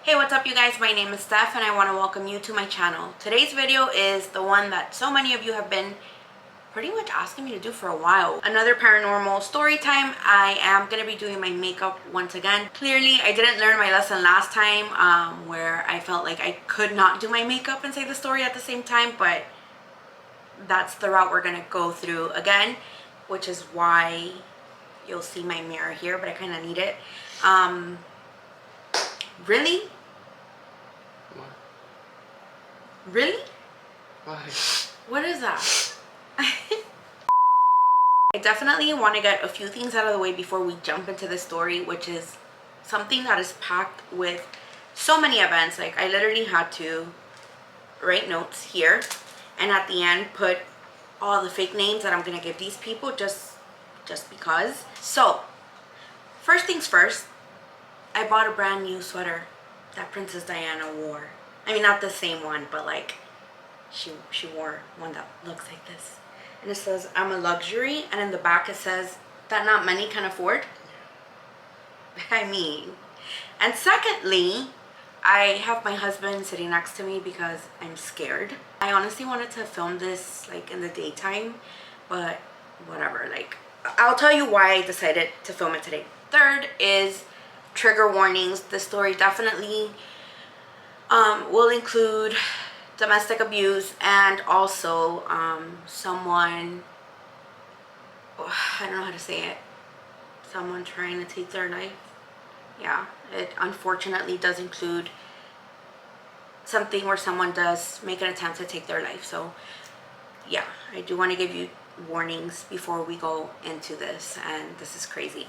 Hey, what's up you guys? My name is Steph and I want to welcome you to my channel. Today's video is the one that so many of you have been pretty much asking me to do for a while. Another paranormal story time. I am going to be doing my makeup once again. Clearly, I didn't learn my lesson last time where I felt like I could not do my makeup and say the story at the same time, but that's the route we're going to go through again, which is why you'll see my mirror here, but I kind of need it. Really? What? Really? Why? What is that? I definitely want to get a few things out of the way before we jump into the story, which is something that is packed with so many events. Like, I literally had to write notes here and at the end put all the fake names that I'm gonna give these people just because. So first things first, I bought a brand new sweater that Princess Diana wore. I mean, not the same one, but like she wore one that looks like this. And it says, I'm a luxury. And in the back it says, that not many can afford. I mean. And secondly, I have my husband sitting next to me because I'm scared. I honestly wanted to film this like in the daytime, but whatever. Like, I'll tell you why I decided to film it today. Third is trigger warnings. The story definitely will include domestic abuse and also someone, I don't know how to say it, someone trying to take their life. Yeah, it unfortunately does include something where someone does make an attempt to take their life. So yeah, I do want to give you warnings before we go into this, and this is crazy.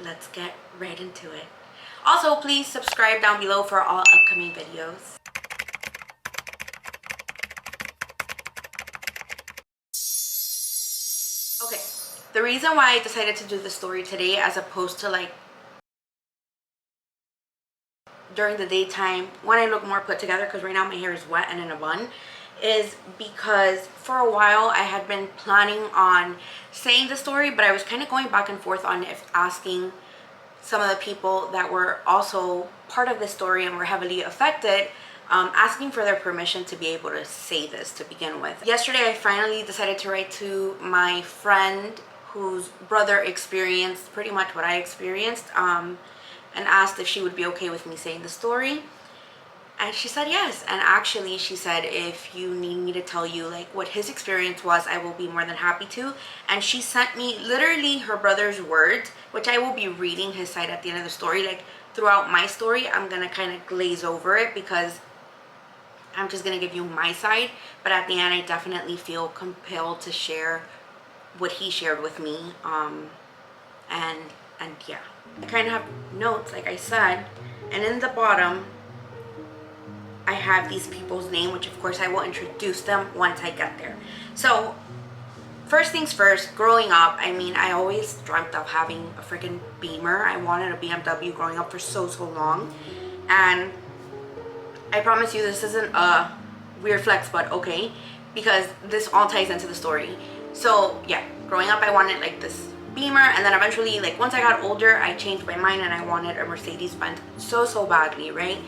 Let's get right into it. Also, please subscribe down below for all upcoming videos. Okay, the reason why I decided to do the story today as opposed to like during the daytime when I look more put together, because right now my hair is wet and in a bun, is because for a while I had been planning on saying the story, but I was kind of going back and forth on if asking some of the people that were also part of the story and were heavily affected, asking for their permission to be able to say this to begin with. Yesterday I finally decided to write to my friend whose brother experienced pretty much what I experienced, and asked if she would be okay with me saying the story. And she said yes. And actually she said, if you need me to tell you like what his experience was, I will be more than happy to. And she sent me literally her brother's words, which I will be reading his side at the end of the story. Like throughout my story, I'm gonna kind of glaze over it because I'm just gonna give you my side. But at the end, I definitely feel compelled to share what he shared with me. And yeah, I kind of have notes, like I said, and in the bottom I have these people's name, which of course I will introduce them once I get there. So first things first, growing up, I mean, I always dreamt of having a freaking Beamer. I wanted a BMW growing up for so long, and I promise you this isn't a weird flex, but okay, because this all ties into the story. So yeah, growing up I wanted like this Beamer, and then eventually, like once I got older, I changed my mind and I wanted a Mercedes-Benz so badly, right?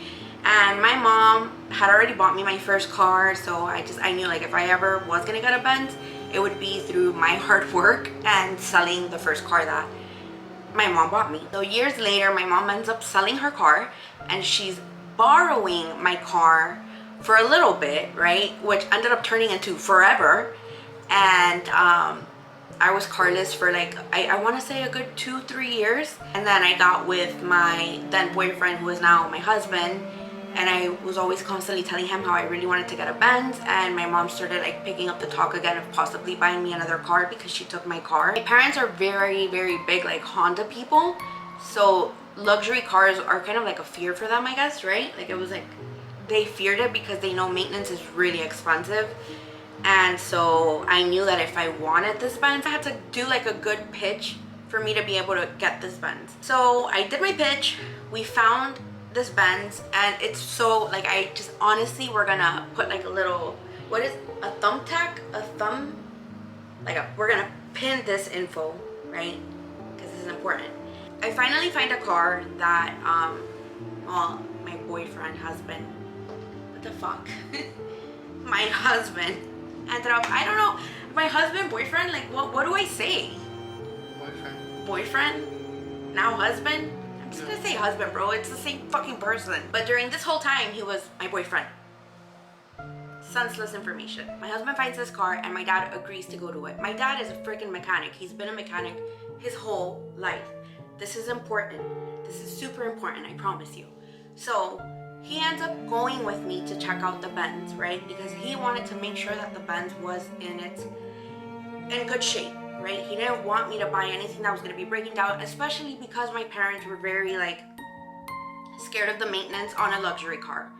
And my mom had already bought me my first car, so I knew like if I ever was gonna get a Benz, it would be through my hard work and selling the first car that my mom bought me. So years later, my mom ends up selling her car and she's borrowing my car for a little bit, right? Which ended up turning into forever. And I was carless for like, I want to say a good 2-3 years. And then I got with my then boyfriend, who is now my husband. And I was always constantly telling him how I really wanted to get a Benz. And my mom started like picking up the talk again of possibly buying me another car because she took my car. My parents are very big like Honda people. So luxury cars are kind of like a fear for them, I guess, right? Like it was like, they feared it because they know maintenance is really expensive. And so I knew that if I wanted this Benz, I had to do like a good pitch for me to be able to get this Benz. So I did my pitch, we found this Benz, and it's so like, I just honestly, we're gonna put like a little, what is a thumbtack, we're gonna pin this info, right? Because this is important. I finally find a car that well, my boyfriend, husband, what the fuck? My husband ended up, I don't know, my husband, boyfriend, like what do I say? Boyfriend. Boyfriend? Now husband? I'm just gonna say husband, bro. It's the same fucking person. But during this whole time, he was my boyfriend. Senseless information. My husband finds this car and my dad agrees to go to it. My dad is a freaking mechanic. He's been a mechanic his whole life. This is important. This is super important, I promise you. So he ends up going with me to check out the Benz, right? Because he wanted to make sure that the Benz was in good shape, right? He didn't want me to buy anything that was going to be breaking down, especially because my parents were very like scared of the maintenance on a luxury car.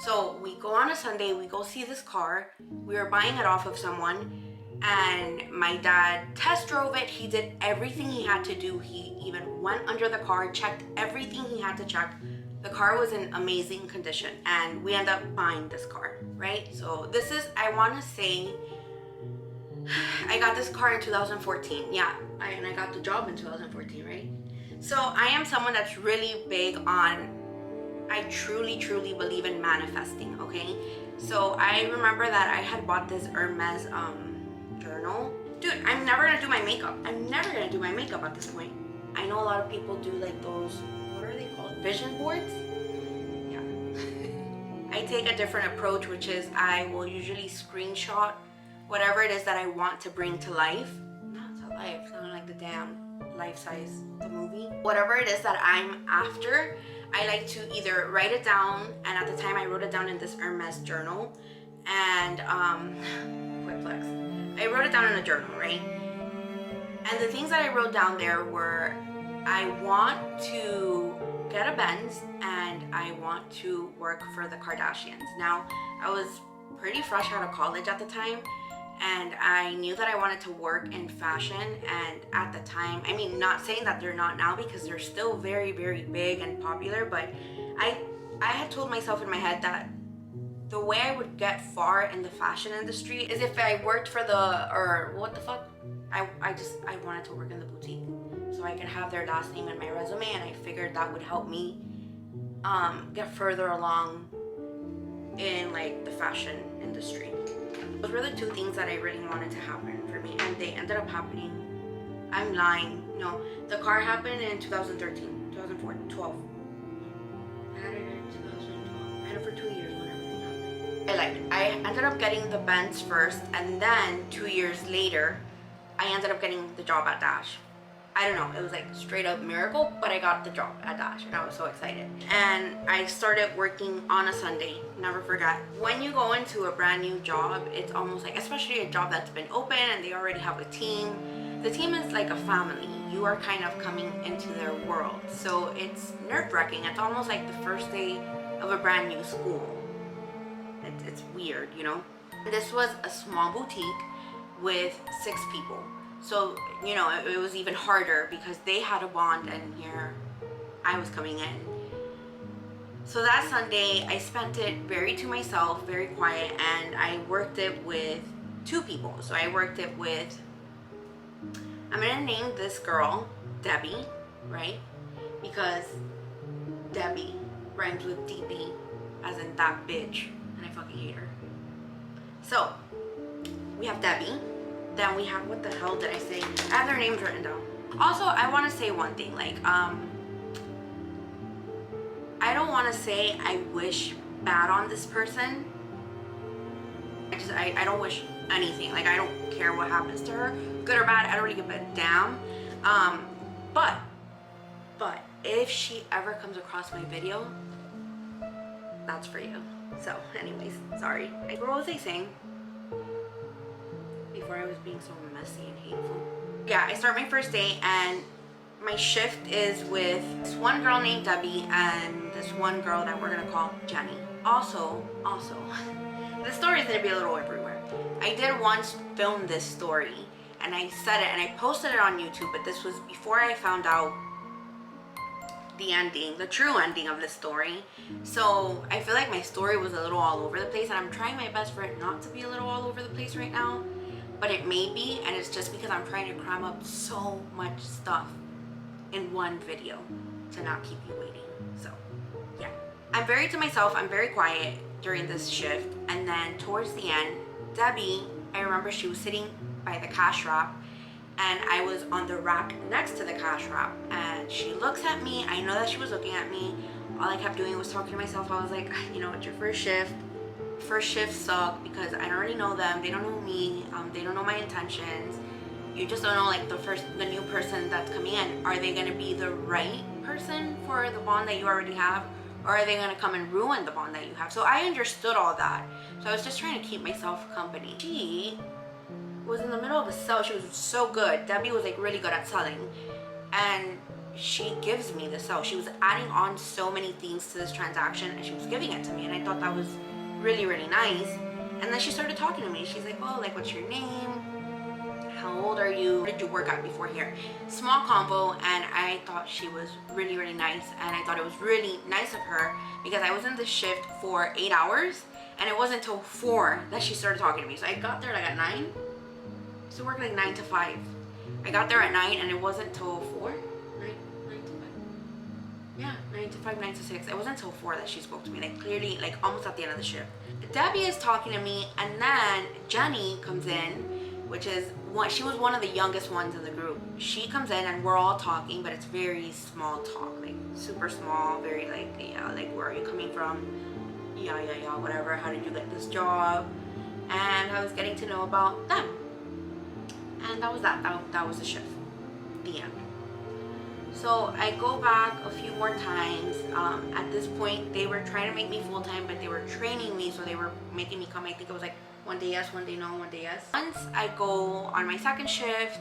So we go on a Sunday, we go see this car. We were buying it off of someone, and my dad test drove it. He did everything he had to do. He even went under the car, checked everything he had to check. The car was in amazing condition, and we end up buying this car, right? So this is, I want to say, I got this car in 2014. Yeah, and I got the job in 2014, right? So I am someone that's really big on, I truly believe in manifesting, okay? So I remember that I had bought this Hermes journal. Dude, I'm never gonna do my makeup. I'm never gonna do my makeup at this point. I know a lot of people do like those, what are they called? Vision boards? Yeah. I take a different approach, which is I will usually screenshot whatever it is that I want to bring to life. Not to life, sounding like the damn Life Size, the movie. Whatever it is that I'm after, I like to either write it down, and at the time I wrote it down in this Hermes journal, and quick flex. I wrote it down in a journal, right? And the things that I wrote down there were, I want to get a Benz and I want to work for the Kardashians. Now, I was pretty fresh out of college at the time, and I knew that I wanted to work in fashion. And at the time, I mean, not saying that they're not now, because they're still very big and popular, but I had told myself in my head that the way I would get far in the fashion industry is if I worked for I wanted to work in the boutique so I could have their last name in my resume, and I figured that would help me get further along in like the fashion industry. Those were the two things that I really wanted to happen for me, and they ended up happening. I'm lying. No, the car happened in 2013, 2012. I had it in 2012. I had it for 2 years when everything happened. I ended up getting the Benz first, and then 2 years later, I ended up getting the job at Dash. I don't know, it was like straight up miracle, but I got the job at Dash and I was so excited. And I started working on a Sunday, never forget. When you go into a brand new job, it's almost like, especially a job that's been open and they already have a team, the team is like a family. You are kind of coming into their world. So it's nerve-wracking. It's almost like the first day of a brand new school. It's weird, you know? This was a small boutique with 6 people. So, you know, it was even harder because they had a bond and here I was coming in. So that Sunday, I spent it very to myself, very quiet, and I worked it with 2 people. So I worked it with, I'm gonna name this girl Debbie, right? Because Debbie rhymes with DB, as in that bitch, and I fucking hate her. So, we have Debbie. Then we have, what the hell did I say? I have their names written down. Also, I want to say one thing, like, I don't want to say I wish bad on this person. I don't wish anything. Like, I don't care what happens to her, good or bad. I don't really give a damn. But if she ever comes across my video, that's for you. So, anyways, sorry. What was I saying? Before I was being so messy and hateful. Yeah, I start my first day and my shift is with this one girl named Debbie and this one girl that we're gonna call Jenny. Also, the story is gonna be a little everywhere. I did once film this story and I said it and I posted it on YouTube, but this was before I found out the ending, the true ending of the story. So I feel like my story was a little all over the place, and I'm trying my best for it not to be a little all over the place right now, but it may be, and it's just because I'm trying to cram up so much stuff in one video to not keep you waiting. So yeah, I'm very to myself, I'm very quiet during this shift. And then towards the end, Debbie, I remember she was sitting by the cash wrap and I was on the rack next to the cash wrap, and she looks at me. I know that she was looking at me. All I kept doing was talking to myself. I was like, you know, it's your first shift. First shift suck because I don't already know them. They don't know me. They don't know my intentions. You just don't know, like, the new person that's coming in. Are they gonna be the right person for the bond that you already have? Or are they gonna come and ruin the bond that you have? So I understood all that. So I was just trying to keep myself company. She was in the middle of a sell. She was so good. Debbie was like really good at selling, and she gives me the sell. She was adding on so many things to this transaction, and she was giving it to me, and I thought that was really, really nice. And then she started talking to me. She's like, oh, like, what's your name? How old are you? What did you work at before here? Small combo. And I thought she was really, really nice, and I thought it was really nice of her because I was in the shift for 8 hours, and it wasn't until 4 that she started talking to me. So I got there like at 9. So work like 9 to 5. I got there at 9, and it wasn't till 4. 9 to 5. Yeah, 9 to 5, 9 to 6. It wasn't until 4 that she spoke to me. Like, clearly, like, almost at the end of the shift. Debbie is talking to me, and then Jenny comes in, which is she was one of the youngest ones in the group. She comes in, and we're all talking, but it's very small talk, like super small, very like, yeah, like, where are you coming from? Yeah, whatever. How did you get this job? And I was getting to know about them. And that was that was the shift. The end. So I go back a few more times. At this point, they were trying to make me full-time, but they were training me, so they were making me come. I think it was like one day yes, one day no, one day yes. Once I go on my second shift,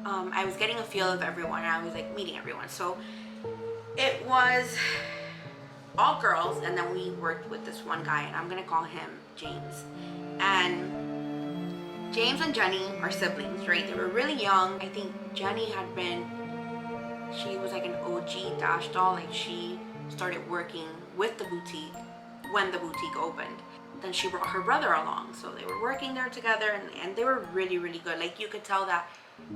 I was getting a feel of everyone, and I was like meeting everyone. So it was all girls, and then we worked with this one guy, and I'm gonna call him James. And James and Jenny are siblings, right? They were really young. I think Jenny she was like an OG Dash doll. Like, she started working with the boutique when the boutique opened. Then she brought her brother along. So they were working there together, and they were really, really good. Like, you could tell that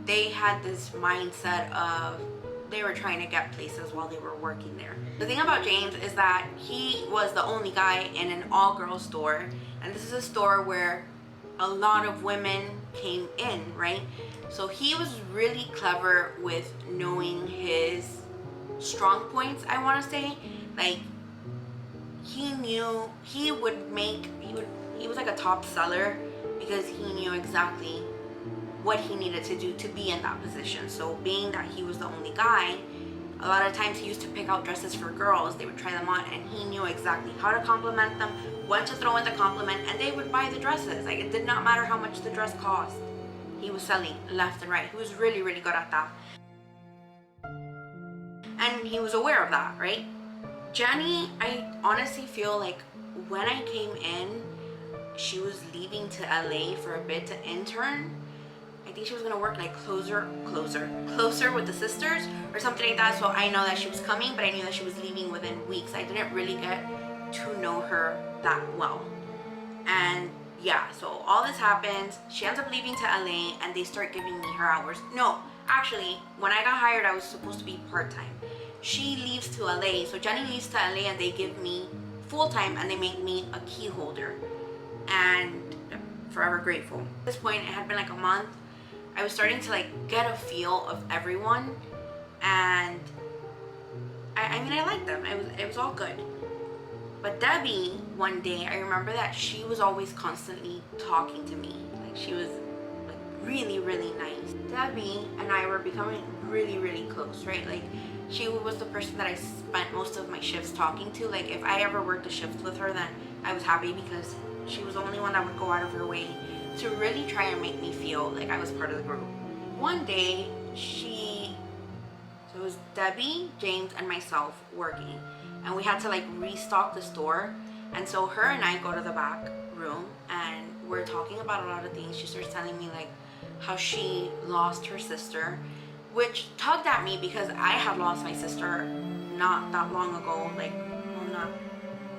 they had this mindset of they were trying to get places while they were working there. The thing about James is that he was the only guy in an all-girls store. And this is a store where a lot of women came in, right? So he was really clever with knowing his strong points, I want to say. Like, he knew he was like a top seller because he knew exactly what he needed to do to be in that position. So being that he was the only guy, a lot of times he used to pick out dresses for girls. They would try them on, and he knew exactly how to compliment them, what to throw in the compliment, and they would buy the dresses. Like, it did not matter how much the dress cost. He was selling left and right. He was really, really good at that. And he was aware of that, right? Jenny, I honestly feel like when I came in, she was leaving to LA for a bit to intern. I think she was gonna work like closer with the sisters or something like that. So I know that she was coming, but I knew that she was leaving within weeks. I didn't really get to know her that well. And yeah, so all this happens. She ends up leaving to LA, and they start giving me her hours. No, actually, when I got hired, I was supposed to be part-time. She leaves to LA, so Jenny leaves to LA, and they give me full-time, and they make me a key holder. And I'm forever grateful. At this point, it had been like a month. I was starting to like get a feel of everyone, and I mean, I liked them. It was all good. But Debbie, one day, I remember that she was always constantly talking to me. Like, she was like really, really nice. Debbie and I were becoming really, really close, right? Like, she was the person that I spent most of my shifts talking to. Like, if I ever worked a shift with her, then I was happy because she was the only one that would go out of her way to really try and make me feel like I was part of the group. One day, so it was Debbie, James, and myself working, and we had to like restock the store. And so her and I go to the back room, and we're talking about a lot of things. She starts telling me like how she lost her sister, which tugged at me because I had lost my sister not that long ago, like, well,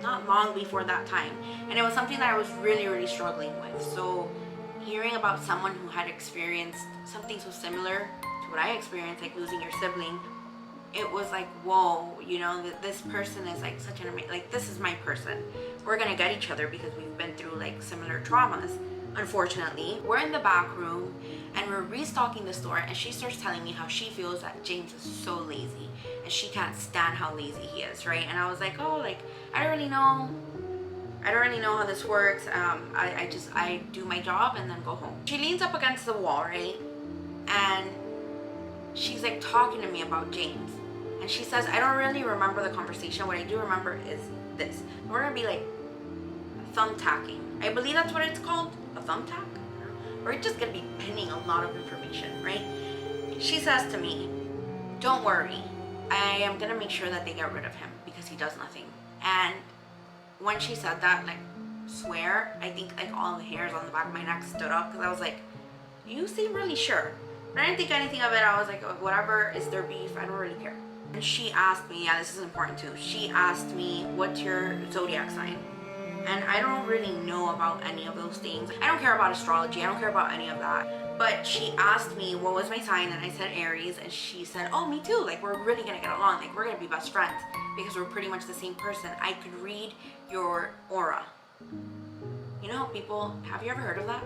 not long before that time, and it was something that I was really, really struggling with. So hearing about someone who had experienced something so similar to what I experienced, like losing your sibling, it was like, whoa, you know, this person is like such an amazing, like this is my person. We're gonna get each other because we've been through like similar traumas. Unfortunately, we're in the back room and we're restocking the store, and she starts telling me how she feels that James is so lazy and she can't stand how lazy he is, right? And I was like, oh, like I don't really know how this works. I do my job and then go home. She leans up against the wall, right? And she's like talking to me about James. And she says, I don't really remember the conversation. What I do remember is this. We're gonna be like thumbtacking. I believe that's what it's called, a thumbtack. We're just gonna be pinning a lot of information, right? She says to me, don't worry. I am gonna make sure that they get rid of him because he does nothing. And when she said that, like, swear, I think like all the hairs on the back of my neck stood up because I was like, you seem really sure. But I didn't think anything of it. I was like, oh, whatever is their beef, I don't really care. And she asked me, yeah, this is important too. She asked me, what's your zodiac sign? And I don't really know about any of those things. I don't care about astrology. I don't care about any of that. But she asked me what was my sign, and I said Aries, and she said, oh, me too. Like, we're really gonna get along. Like, we're gonna be best friends because we're pretty much the same person. I could read your aura. You know how people, have you ever heard of that?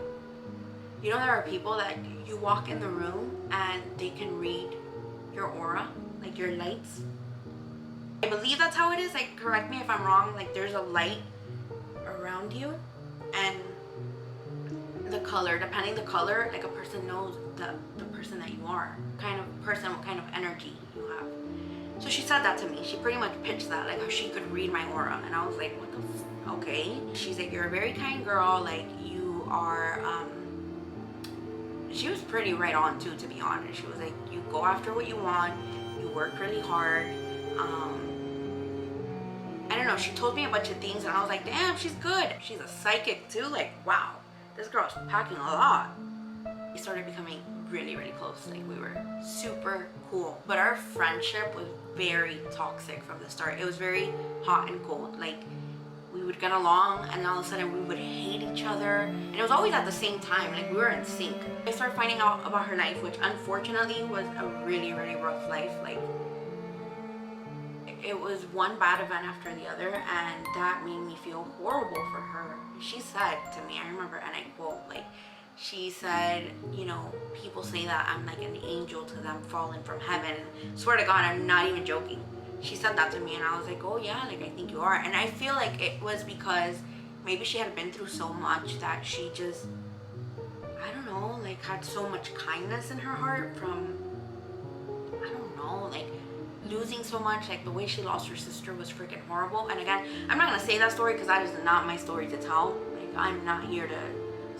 You know there are people that you walk in the room and they can read your aura, like your lights. I believe that's how it is. Like, correct me if I'm wrong. Like, there's a light around you, and the color, depending the color, like a person knows the person that you are, kind of person, what kind of energy you have. So she said that to me. She pretty much pitched that, like how she could read my aura, and I was like, what the okay. She's like, you're a very kind girl, like you are, she was pretty right on too, to be honest. She was like, you go after what you want, you work really hard. I don't know, she told me a bunch of things and I was like, damn, she's good. She's a psychic too, like, wow, this girl's packing a lot. We started becoming really, really close. Like, we were super cool. But our friendship was very toxic from the start. It was very hot and cold. Like, we would get along and all of a sudden we would hate each other. And it was always at the same time, like we were in sync. I started finding out about her life, which unfortunately was a really, really rough life. Like, it was one bad event after the other, and that made me feel horrible for her. She said to me, I remember, and I quote, like, she said, you know, people say that I'm like an angel to them falling from heaven. Swear to God, I'm not even joking. She said that to me and I was like, oh yeah, like I think you are. And I feel like it was because maybe she had been through so much that she just, I don't know, like had so much kindness in her heart from, I don't know, like losing so much. Like the way she lost her sister was freaking horrible. And again, I'm not gonna say that story because that is not my story to tell. Like, I'm not here to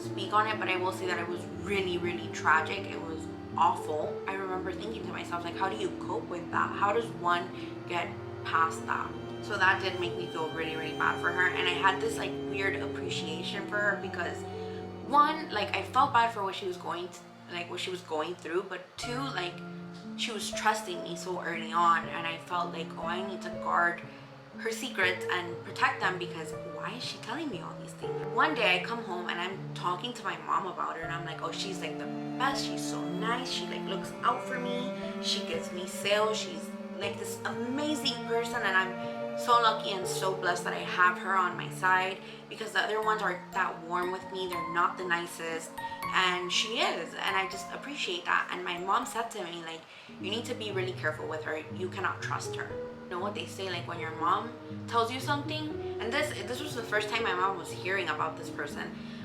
speak on it, but I will say that it was really, really tragic. It was awful. I remember thinking to myself, like, how do you cope with that? How does one get past that? So that did make me feel really, really bad for her. And I had this like weird appreciation for her because one, like I felt bad for what she was going to, like what she was going through, but two, like she was trusting me so early on, and I felt like, oh, I need to guard her secrets and protect them because why is she telling me all these things? One day I come home and I'm talking to my mom about her and I'm like, oh, she's like the best, she's so nice, she like looks out for me, she gives me sales, she's like this amazing person, and I'm so lucky and so blessed that I have her on my side because the other ones aren't that warm with me, they're not the nicest, and she is, and I just appreciate that. And my mom said to me, like, you need to be really careful with her, you cannot trust her. You know what they say, like when your mom tells you something, and this was the first time my mom was hearing about this person.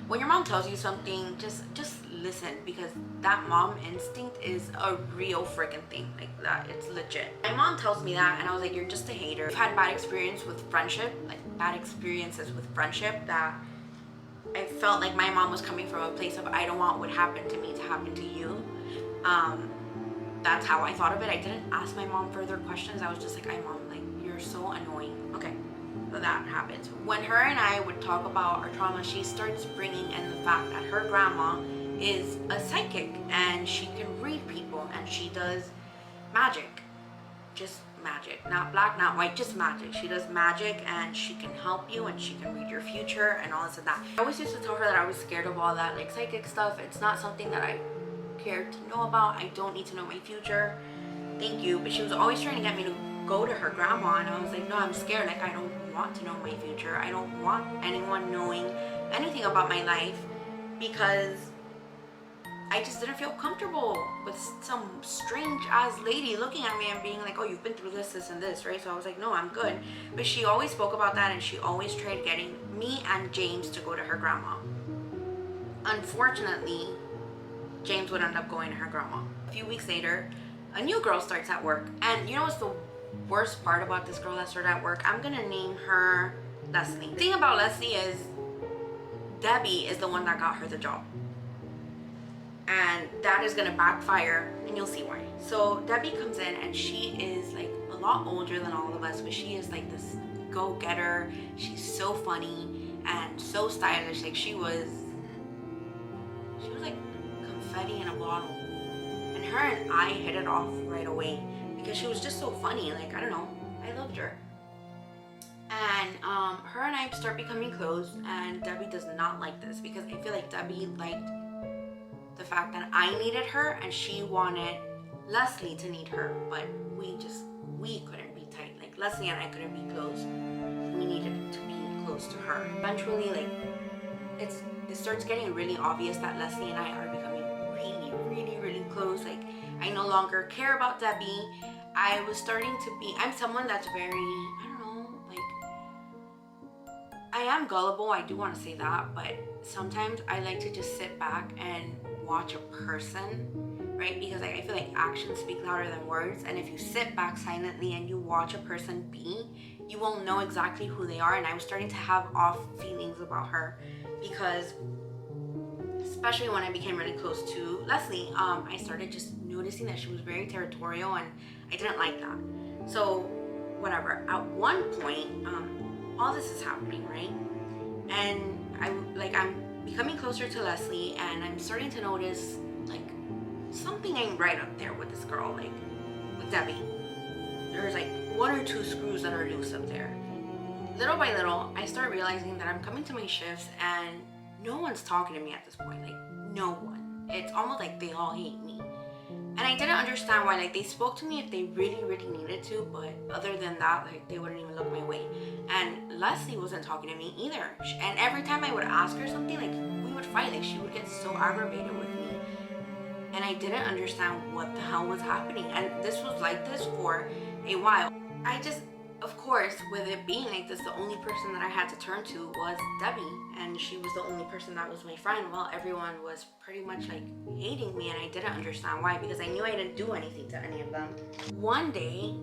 When your mom tells you something, just listen, because that mom instinct is a real freaking thing. Like that, it's legit. My mom tells me that and I was like, you're just a hater. I've had bad experience with friendship, like bad experiences with friendship that I felt like my mom was coming from a place of, I don't want what happened to me to happen to you. That's how I thought of it. I didn't ask my mom further questions. I was just like, hey mom, like you're so annoying. Okay, so that happens. When her and I would talk about our trauma, she starts bringing in the fact that her grandma is a psychic and she can read people and she does magic. Just magic, not black, not white, just magic. She does magic and she can help you and she can read your future and all this and that. I always used to tell her that I was scared of all that like psychic stuff. It's not something that I care to know about. I don't need to know my future. thank you. But she was always trying to get me to go to her grandma, and I was like, no, I'm scared. Like, I don't want to know my future. I don't want anyone knowing anything about my life, because I just didn't feel comfortable with some strange ass lady looking at me and being like, oh, you've been through this, this, and this, right? So I was like, no, I'm good. But she always spoke about that, and she always tried getting me and James to go to her grandma. Unfortunately, James would end up going to her grandma. A few weeks later, a new girl starts at work. And you know what's the worst part about this girl that started at work? I'm gonna name her Leslie. The thing about Leslie is Debbie is the one that got her the job. And that is gonna backfire, and you'll see why. So Debbie comes in, and she is like a lot older than all of us, but she is like this go-getter. She's so funny and so stylish. Like she was like confetti in a bottle. And her and I hit it off right away because she was just so funny. Like, I don't know, I loved her. And her and I start becoming close, and Debbie does not like this because I feel like Debbie liked the fact that I needed her and she wanted Leslie to need her, but we couldn't be tight. Like, Leslie and I couldn't be close. We needed to be close to her. Eventually, like, it starts getting really obvious that Leslie and I are becoming really close. Like, I no longer care about Debbie. I was starting to be, I'm someone that's very, I don't know, like, I am gullible, I do want to say that, but sometimes I like to just sit back and watch a person, right? Because like, I feel like actions speak louder than words, and if you sit back silently and you watch a person be, you will know exactly who they are. And I was starting to have off feelings about her because, especially when I became really close to Leslie, I started just noticing that she was very territorial, and I didn't like that. So whatever, at one point, all this is happening, right? And I'm becoming closer to Leslie, and I'm starting to notice like something ain't right up there with this girl, like with Debbie. There's like one or two screws that are loose up there. Little by little, I start realizing that I'm coming to my shifts and no one's talking to me at this point. Like, no one. It's almost like they all hate me. And I didn't understand why. Like, they spoke to me if they really needed to, but other than that, like, they wouldn't even look my way. And Leslie wasn't talking to me either. And every time I would ask her something, like, we would fight. Like, she would get so aggravated with me. And I didn't understand what the hell was happening. And this was like this for a while. Of course, with it being like this, the only person that I had to turn to was Debbie, and she was the only person that was my friend. Well, everyone was pretty much like hating me, and I didn't understand why, because I knew I didn't do anything to any of them. One day,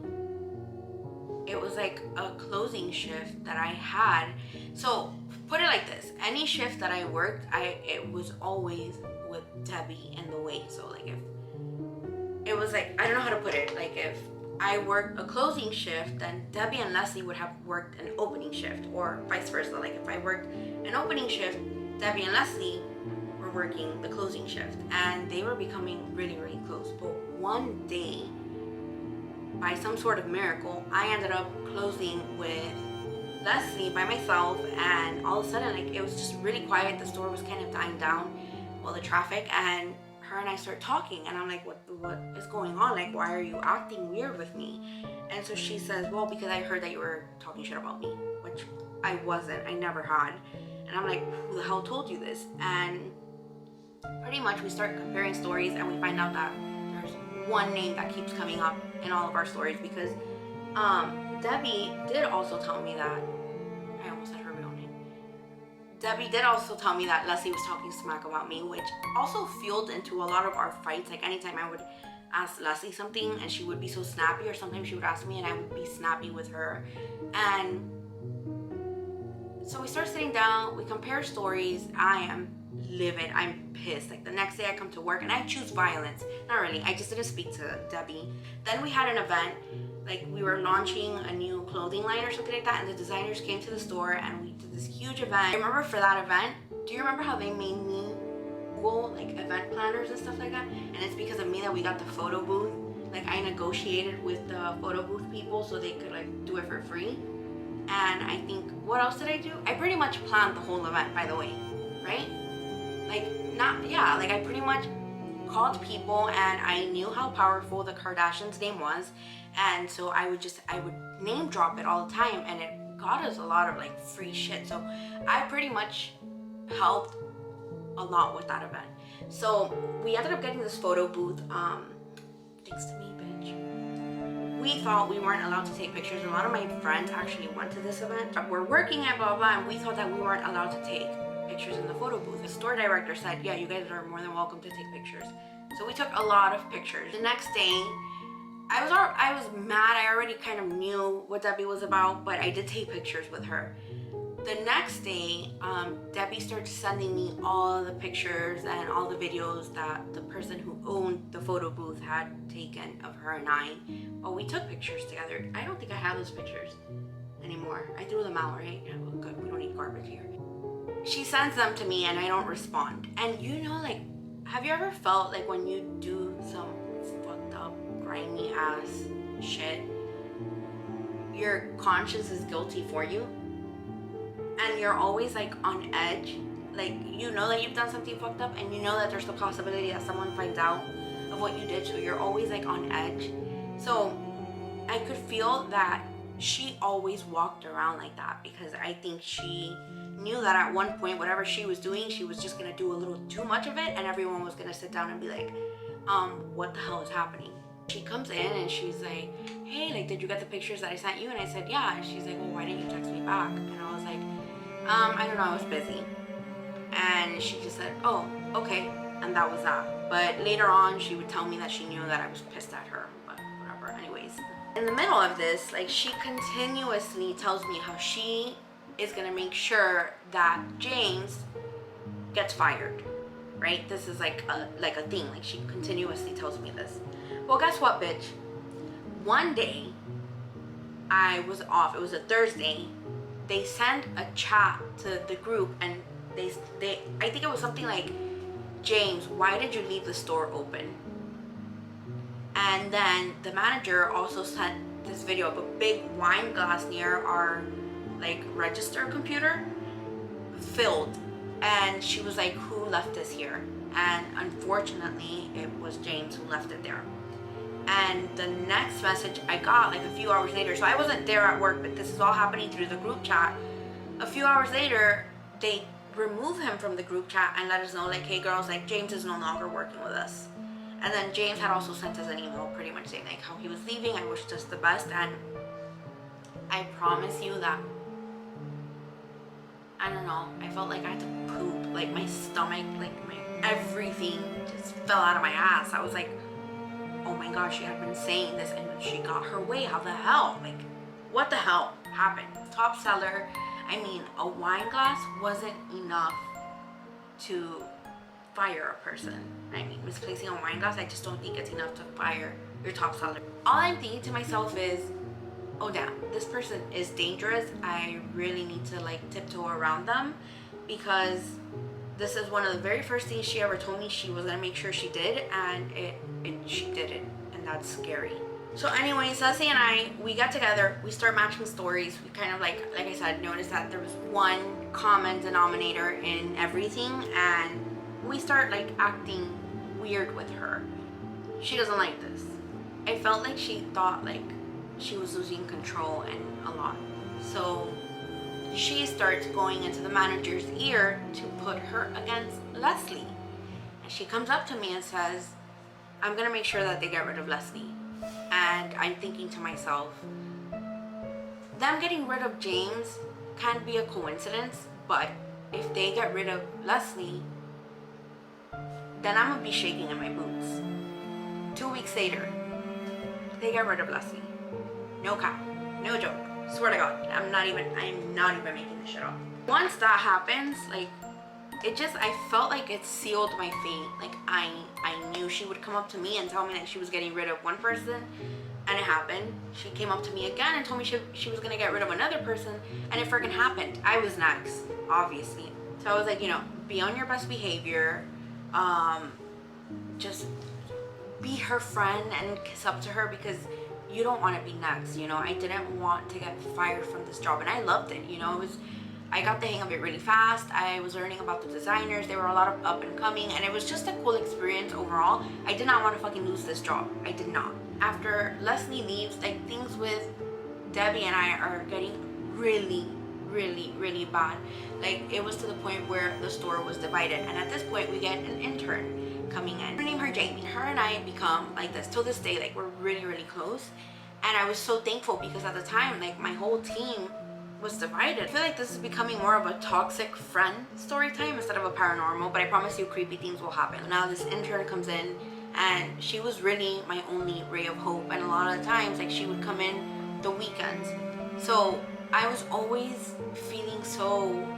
it was like a closing shift that I had. So put it like this: any shift that I worked, it was always with Debbie in the way. So like, if it was like, I don't know how to put it, like if I worked a closing shift, then Debbie and Leslie would have worked an opening shift, or vice versa. Like if I worked an opening shift, Debbie and Leslie were working the closing shift, and they were becoming really close. But one day, by some sort of miracle, I ended up closing with Leslie by myself, and all of a sudden, like, it was just really quiet. The store was kind of dying down, well, the traffic, and her and I start talking, and I'm like, what is going on? Like, why are you acting weird with me? And so she says, well, because I heard that you were talking shit about me, which I wasn't. I never had. And I'm like, who the hell told you this? And pretty much we start comparing stories, and we find out that there's one name that keeps coming up in all of our stories, because Debbie did also tell me that, I almost said her real name. Debbie did also tell me that Leslie was talking smack about me, which also fueled into a lot of our fights. Like, anytime I would ask Leslie something and she would be so snappy, or sometimes she would ask me and I would be snappy with her. And so we start sitting down, we compare stories. I am livid, I'm pissed. Like, the next day I come to work and I choose violence. Not really, I just didn't speak to Debbie. Then we had an event, like we were launching a new clothing line or something like that, and the designers came to the store and we did this huge event. I remember for that event, do you remember how they made me Google like event planners and stuff like that? And it's because of me that we got the photo booth. Like, I negotiated with the photo booth people so they could like do it for free. And I think, what else did I do? I pretty much planned the whole event, by the way, right? Like, I pretty much called people, and I knew how powerful the Kardashians' name was, and so I would name drop it all the time, and it got us a lot of like free shit. So I pretty much helped a lot with that event. So we ended up getting this photo booth, thanks to me, bitch. We thought we weren't allowed to take pictures. A lot of my friends actually went to this event. We're working at blah blah, and we thought that we weren't allowed to take pictures in the photo booth. The store director said, yeah, you guys are more than welcome to take pictures. So we took a lot of pictures. The next day, I was mad. I already kind of knew what Debbie was about, but I did take pictures with her. The next day, Debbie started sending me all the pictures and all the videos that the person who owned the photo booth had taken of her and I. Well, we took pictures together. I don't think I have those pictures anymore. I threw them out, right? Yeah, well, good. We don't need garbage here. She sends them to me and I don't respond. And you know, like, have you ever felt like when you do some fucked up, grimy ass shit, your conscience is guilty for you? And you're always like on edge. Like, you know that you've done something fucked up, and you know that there's the possibility that someone finds out of what you did, so you're always like on edge. So I could feel that she always walked around like that, because I think she knew that at one point, whatever she was doing, she was just gonna do a little too much of it, and everyone was gonna sit down and be like, what the hell is happening? She comes in and she's like, hey, like, did you get the pictures that I sent you? And I said, yeah. And she's like, well, why didn't you text me back? And I was like, I don't know, I was busy. And she just said, oh, okay. And that was that. But later on, she would tell me that she knew that I was pissed at her, but whatever. Anyways, in the middle of this, like, she continuously tells me how she is gonna make sure that James gets fired, right? This is like a thing. Like, she continuously tells me this. Well, guess what, bitch? One day, I was off. It was a Thursday. They sent a chat to the group, and they I think it was something like, James, why did you leave the store open? And then the manager also sent this video of a big wine glass near our like register computer filled, and she was like, who left this here? And unfortunately, it was James who left it there. And the next message I got, like a few hours later, so I wasn't there at work, but this is all happening through the group chat. A few hours later, they remove him from the group chat and let us know, like, hey girls, like, James is no longer working with us. And then James had also sent us an email pretty much saying like how he was leaving. I wished us the best, and I promise you that, I don't know, I felt like I had to poop. Like, my stomach, like, my everything just fell out of my ass. I was like, oh my gosh, she had been saying this and she got her way. How the hell? Like, what the hell happened? Top seller. I mean, a wine glass wasn't enough to fire a person. I mean, misplacing a wine glass, I just don't think it's enough to fire your top seller. All I'm thinking to myself is, oh damn, this person is dangerous. I really need to like tiptoe around them, because this is one of the very first things she ever told me she was gonna make sure she did, and she did it, and that's scary. So anyway, Ceci and I, we got together, we start matching stories. We kind of like I said, noticed that there was one common denominator in everything, and we start like acting weird with her. She doesn't like this. I felt like she thought like she was losing control and a lot. So she starts going into the manager's ear to put her against Leslie. And she comes up to me and says, I'm gonna make sure that they get rid of Leslie. And I'm thinking to myself, them getting rid of James can't be a coincidence, but if they get rid of Leslie, then I'm gonna be shaking in my boots. 2 weeks later, they get rid of Leslie. No cap, no joke. Swear to God, I'm not even making this shit up. Once that happens, like, I felt like it sealed my fate. Like, I knew she would come up to me and tell me that she was getting rid of one person, and it happened. She came up to me again and told me she was gonna get rid of another person, and it freaking happened. I was next, obviously. So I was like, you know, be on your best behavior. Just be her friend and kiss up to her, because you don't want to be next, you know. I didn't want to get fired from this job, and I loved it, you know. I got the hang of it really fast. I was learning about the designers. There were a lot of up and coming, and it was just a cool experience overall. I did not want to fucking lose this job. I did not. After Leslie leaves, like, things with Debbie and I are getting really bad. Like, it was to the point where the store was divided, and at this point we get an intern coming in. Her name her Jamie. Her and I become like this till this day. Like, we're really close, and I was so thankful because at the time, like, my whole team was divided. I feel like this is becoming more of a toxic friend story time instead of a paranormal, but I promise you creepy things will happen. Now this intern comes in, and she was really my only ray of hope, and a lot of the times, like, she would come in the weekends. So I was always feeling so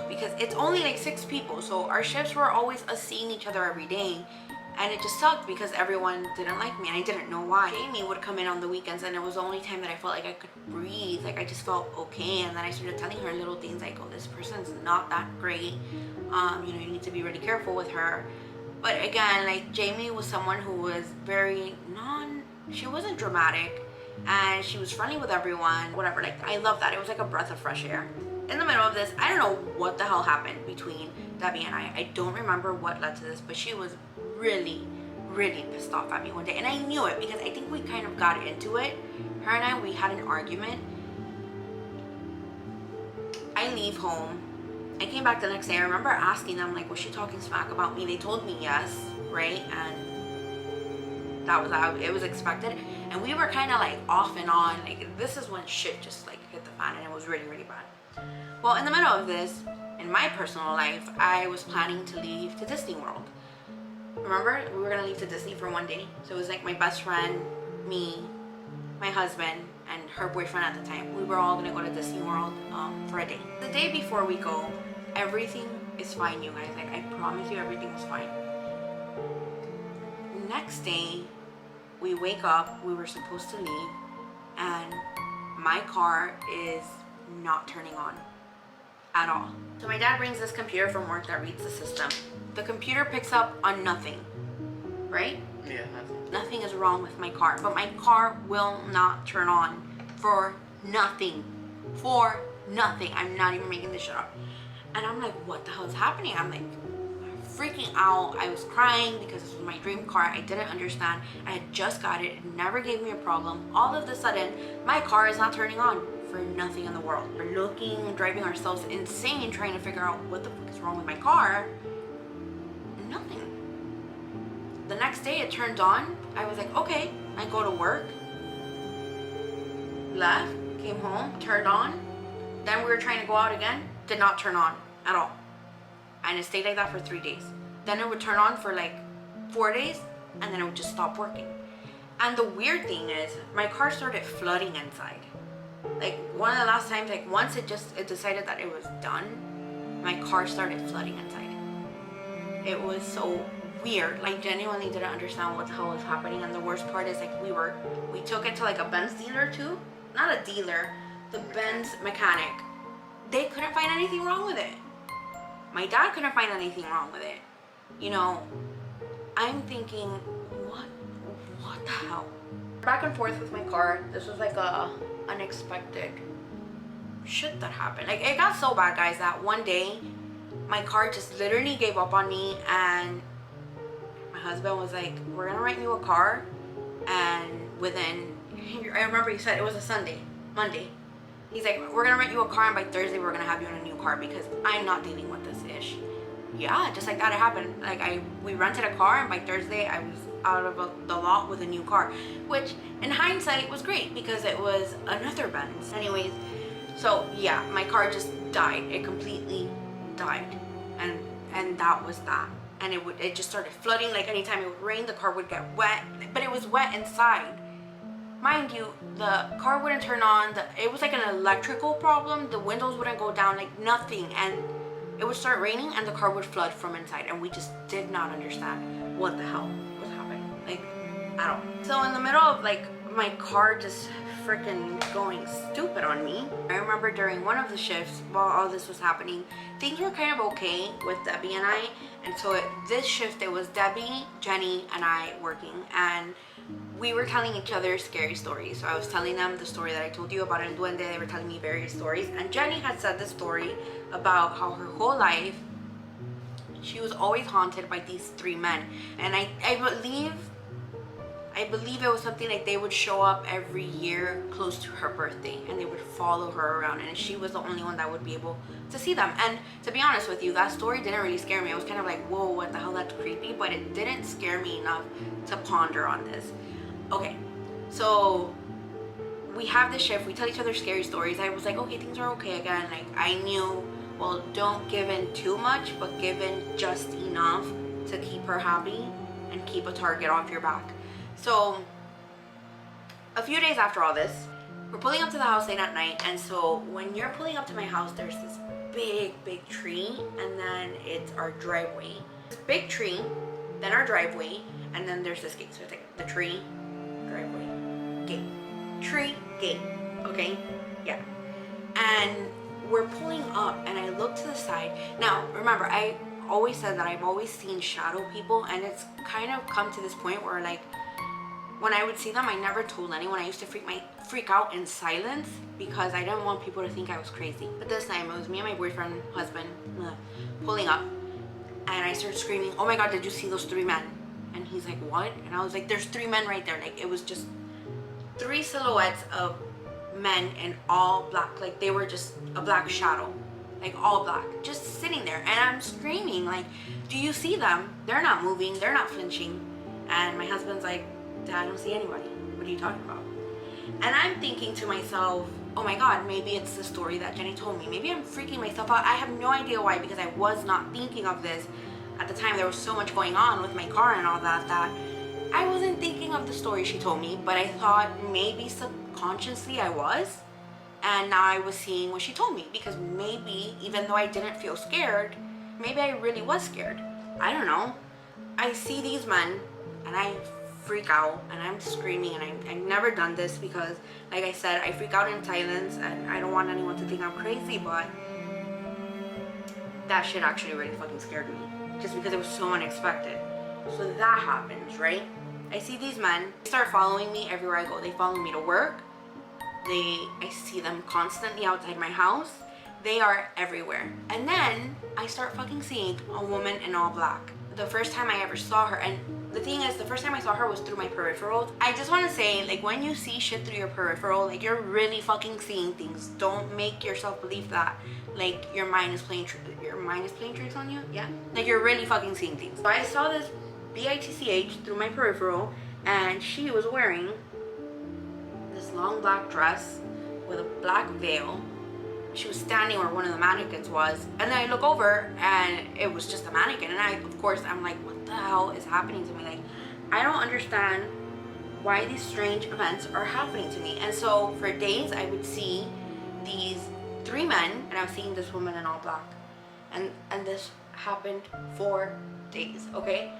because it's only like 6 people, so our shifts were always us seeing each other every day, and it just sucked because everyone didn't like me and I didn't know why. Amy would come in on the weekends, and it was the only time that I felt like I could breathe, like I just felt okay. And then I started telling her little things like, oh, this person's not that great, you know, you need to be really careful with her. But again, like, Jamie was someone who was very she wasn't dramatic, and she was friendly with everyone, whatever. Like, I love that. It was like a breath of fresh air. In the middle of this, I don't know what the hell happened between Debbie and I don't remember what led to this, but she was really pissed off at me one day, and I knew it because I think we kind of got into it. Her and I, we had an argument. I leave home. I came back the next day. I remember asking them, like, was she talking smack about me? They told me yes, right? And that was how it was expected. And we were kind of like off and on. Like, this is when shit just like hit the fan, and it was really bad. Well, in the middle of this, in my personal life, I was planning to leave to Disney World. Remember, we were gonna leave to Disney for one day. So it was like my best friend, me, my husband, and her boyfriend at the time. We were all gonna go to Disney World for a day. The day before we go, everything is fine, you guys. Like, I promise you, everything was fine. Next day, we wake up, we were supposed to leave, and my car is not turning on at all. So my dad brings this computer from work that reads the system. The computer picks up on nothing, right? Yeah, nothing. Nothing is wrong with my car, but my car will not turn on for nothing. For nothing. I'm not even making this shit up. And I'm like, what the hell is happening? I'm like freaking out. I was crying because this was my dream car. I didn't understand. I had just got it. It never gave me a problem. All of a sudden, my car is not turning on for nothing in the world. We're looking, driving ourselves insane, trying to figure out what the fuck is wrong with my car. Nothing. The next day it turned on. I was like, okay. I go to work, left, came home, turned on. Then we were trying to go out again. Did not turn on at all. And it stayed like that for 3 days. Then it would turn on for like 4 days, and then it would just stop working. And the weird thing is, my car started flooding inside. Like, one of the last times, like, once it decided that it was done, my car started flooding inside. It was so weird. Like, genuinely didn't understand what the hell was happening. And the worst part is, like, we took it to like a Benz dealer too. Not a dealer, the Benz mechanic. They couldn't find anything wrong with it. My dad couldn't find anything wrong with it. You know, I'm thinking, what the hell? Back and forth with my car. This was like a unexpected shit that happened. Like, it got so bad, guys, that one day my car just literally gave up on me, and my husband was like, we're gonna rent you a car. And I remember he said it was a Monday. He's like, we're gonna rent you a car, and by Thursday we're gonna have you in a new car because I'm not dealing with this ish. Yeah, just like that, it happened. Like, we rented a car, and by Thursday I was out of the lot with a new car, which in hindsight was great because it was another Benz. Anyways, so yeah, my car just died. It completely died, and that was that. And it just started flooding. Like, anytime it would rain, the car would get wet, but it was wet inside. Mind you, the car wouldn't turn on. It was like an electrical problem. The windows wouldn't go down, like nothing. And it would start raining and the car would flood from inside. And we just did not understand what the hell was happening. Like, at all. So in the middle of like my car just freaking going stupid on me, I remember during one of the shifts while all this was happening, things were kind of okay with Debbie and I. And so this shift, it was Debbie, Jenny, and I working. And we were telling each other scary stories. So I was telling them the story that I told you about El Duende. They were telling me various stories. And Jenny had said the story about how her whole life she was always haunted by these three men. And I believe it was something like they would show up every year close to her birthday and they would follow her around, and she was the only one that would be able to see them. And to be honest with you, that story didn't really scare me. I was kind of like, whoa, what the hell, that's creepy, but it didn't scare me enough to ponder on this. Okay, so we have the shift, we tell each other scary stories. I was like, okay, things are okay again. Like, I knew, well, don't give in too much, but give in just enough to keep her happy and keep a target off your back. So a few days after all this, we're pulling up to the house late at night. And so when you're pulling up to my house, there's this big tree, and then it's our driveway. This big tree, then our driveway, and then there's this gate. So it's like the tree, driveway, gate, tree, gate. Okay, yeah. And we're pulling up, and I look to the side. Now remember, I always said that I've always seen shadow people, and it's kind of come to this point where, like, when I would see them, I never told anyone. I used to freak out in silence because I didn't want people to think I was crazy. But this time, it was me and my boyfriend, husband, pulling up, and I started screaming, "Oh my God, did you see those three men?" And he's like, "What?" And I was like, "There's three men right there." Like, it was just three silhouettes of men in all black. Like, they were just a black shadow, like all black, just sitting there. And I'm screaming, like, "Do you see them? They're not moving. They're not flinching." And my husband's like, "Dad, I don't see anybody. What are you talking about?" And I'm thinking to myself, oh my God, maybe it's the story that Jenny told me. Maybe I'm freaking myself out. I have no idea why, because I was not thinking of this at the time. There was so much going on with my car and all that I wasn't thinking of the story she told me, but I thought maybe subconsciously I was. And now I was seeing what she told me, because maybe even though I didn't feel scared, maybe I really was scared. I don't know. I see these men and I freak out and I'm screaming, and I've never done this because, like I said, I freak out in silence and I don't want anyone to think I'm crazy, but that shit actually really fucking scared me just because it was so unexpected. So that happens, right? I see these men, they start following me everywhere I go. They follow me to work. I see them constantly outside my house. They are everywhere. And then I start fucking seeing a woman in all black. The first time I ever saw her, and the thing is, the first time I saw her was through my peripheral. I just want to say, like, when you see shit through your peripheral, like, you're really fucking seeing things. Don't make yourself believe that, like, your mind is playing tricks on you. Yeah, like, you're really fucking seeing things. So I saw this bitch through my peripheral, and she was wearing this long black dress with a black veil. She was standing where one of the mannequins was, and then I look over and it was just a mannequin, and of course I'm like, what the hell is happening to me? Like, I don't understand why these strange events are happening to me. And so for days I would see these three men, and I was seeing this woman in all black, and this happened for days. Okay,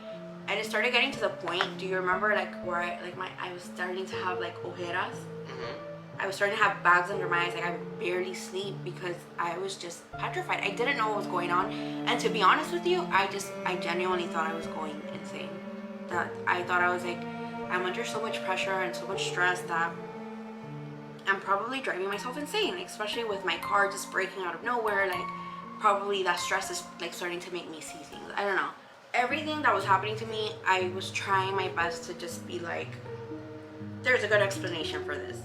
and it started getting to the point, do you remember, like, where I was starting to have like ojeras? I was starting to have bags under my eyes. Like, I would barely sleep because I was just petrified. I didn't know what was going on. And to be honest with you, I genuinely thought I was going insane. That I thought I was like, I'm under so much pressure and so much stress that I'm probably driving myself insane, especially with my car just breaking out of nowhere. Like, probably that stress is like starting to make me see things. I don't know. Everything that was happening to me, I was trying my best to just be like, there's a good explanation for this.